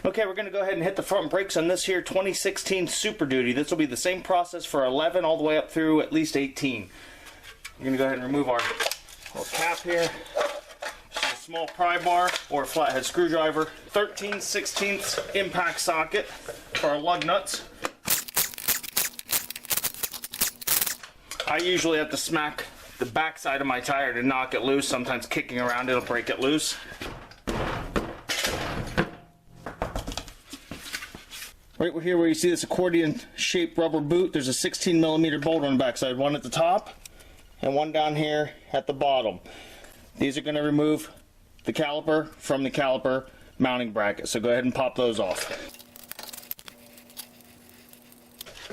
Okay, we're going to go ahead and hit the front brakes on this here 2016 Super Duty. This will be the same process for 11 all the way up through at least 18. We're going to go ahead and remove our little cap here. Just a small prybar or a flathead screwdriver. 13/16 impact socket for our lug nuts. I usually have to smack the back side of my tire to knock it loose. Sometimes kicking around it'll break it loose. Right here where you see this accordion shaped rubber boot, there's a 16mm bolt on the back side. One at the top and one down here at the bottom. These are going to remove the caliper from the caliper mounting bracket. So go ahead and pop those off.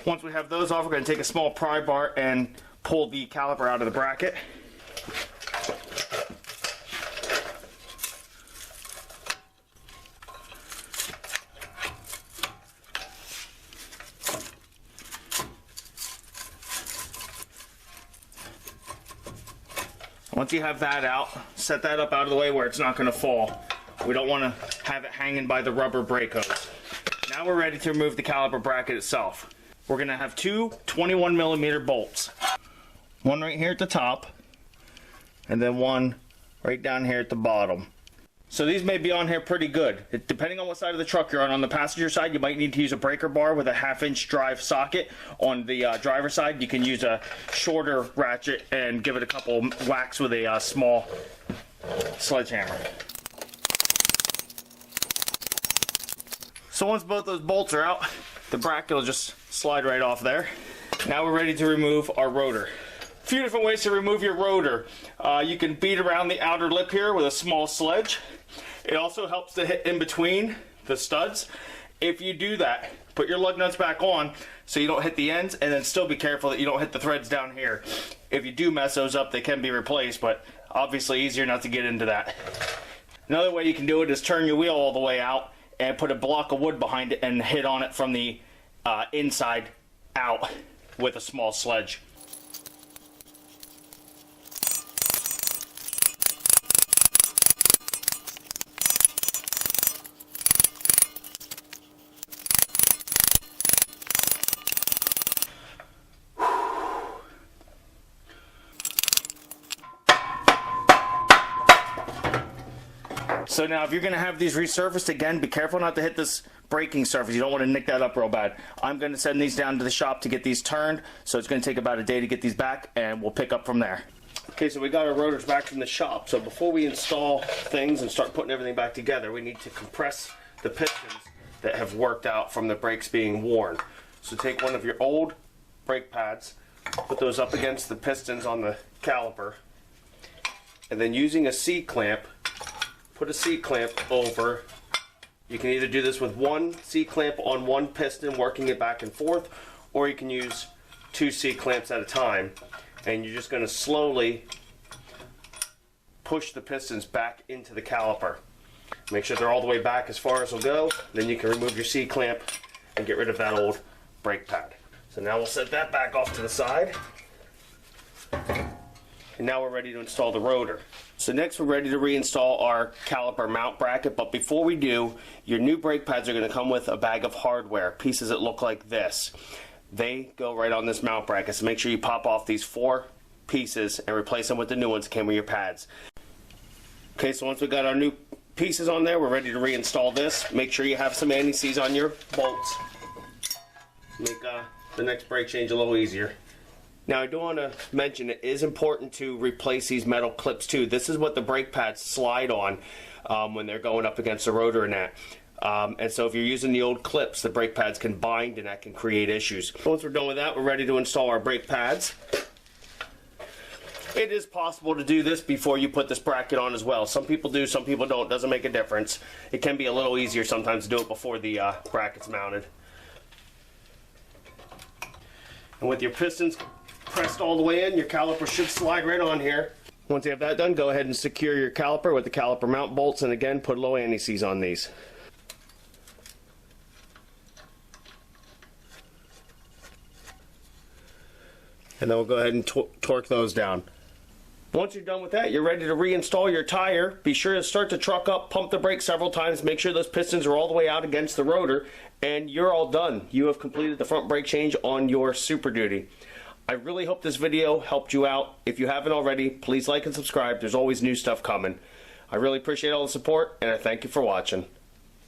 Once we have those off, we're going to take a small pry bar and pull the caliper out of the bracket. Once you have that out, set that up out of the way where it's not going to fall. We don't want to have it hanging by the rubber brake hose. Now we're ready to remove the caliper bracket itself. We're going to have two 21mm bolts. One right here at the top, and then one right down here at the bottom. So these may be on here pretty good. Depending on what side of the truck you're on. On the passenger side, you might need to use a breaker bar with a 1/2-inch drive socket. On the driver's side, you can use a shorter ratchet and give it a couple whacks with a small sledgehammer. So once both those bolts are out, the bracket will just slide right off there. Now we're ready to remove our rotor. A few different ways to remove your rotor. You can beat around the outer lip here with a small sledge. It also helps to hit in between the studs. If you do that, put your lug nuts back on so you don't hit the ends, and then still be careful that you don't hit the threads down here. If you do mess those up, they can be replaced, but obviously easier not to get into that. Another way you can do it is turn your wheel all the way out and put a block of wood behind it and hit on it from the inside out with a small sledge. So now if you're going to have these resurfaced, again, be careful not to hit this braking surface. You don't want to nick that up real bad. I'm going to send these down to the shop to get these turned, so it's going to take about a day to get these back, and we'll pick up from there. Okay, so we got our rotors back from the shop. So before we install things and start putting everything back together, we need to compress the pistons that have worked out from the brakes being worn. So take one of your old brake pads, put those up against the pistons on the caliper, and then using a C-clamp, put a C-clamp over. You can either do this with one C-clamp on one piston, working it back and forth, or you can use two C-clamps at a time. And you're just going to slowly push the pistons back into the caliper. Make sure they're all the way back as far as they'll go. Then you can remove your C-clamp and get rid of that old brake pad. So now we'll set that back off to the side. And now we're ready to install the rotor. So next we're ready to reinstall our caliper mount bracket, but before we do, your new brake pads are going to come with a bag of hardware, pieces that look like this. They go right on this mount bracket, so make sure you pop off these 4 pieces and replace them with the new ones that came with your pads. Okay, so once we got our new pieces on there, we're ready to reinstall this. Make sure you have some anti-seize on your bolts. Make the next brake change a little easier. Now I do want to mention it is important to replace these metal clips too. This is what the brake pads slide on when they're going up against the rotor and that. And so if you're using the old clips, the brake pads can bind and that can create issues. Once we're done with that, we're ready to install our brake pads. It is possible to do this before you put this bracket on as well. Some people do, some people don't. Doesn't make a difference. It can be a little easier sometimes to do it before the bracket's mounted. And with your pistons pressed all the way in, your caliper should slide right on here. Once you have that done, go ahead and secure your caliper with the caliper mount bolts, and again, put a little anti-seize on these. And then we'll go ahead and torque those down. Once you're done with that, you're ready to reinstall your tire. Be sure to start the truck up, pump the brakes several times, make sure those pistons are all the way out against the rotor, and you're all done. You have completed the front brake change on your Super Duty. I really hope this video helped you out. If you haven't already, please like and subscribe. There's always new stuff coming. I really appreciate all the support, and I thank you for watching.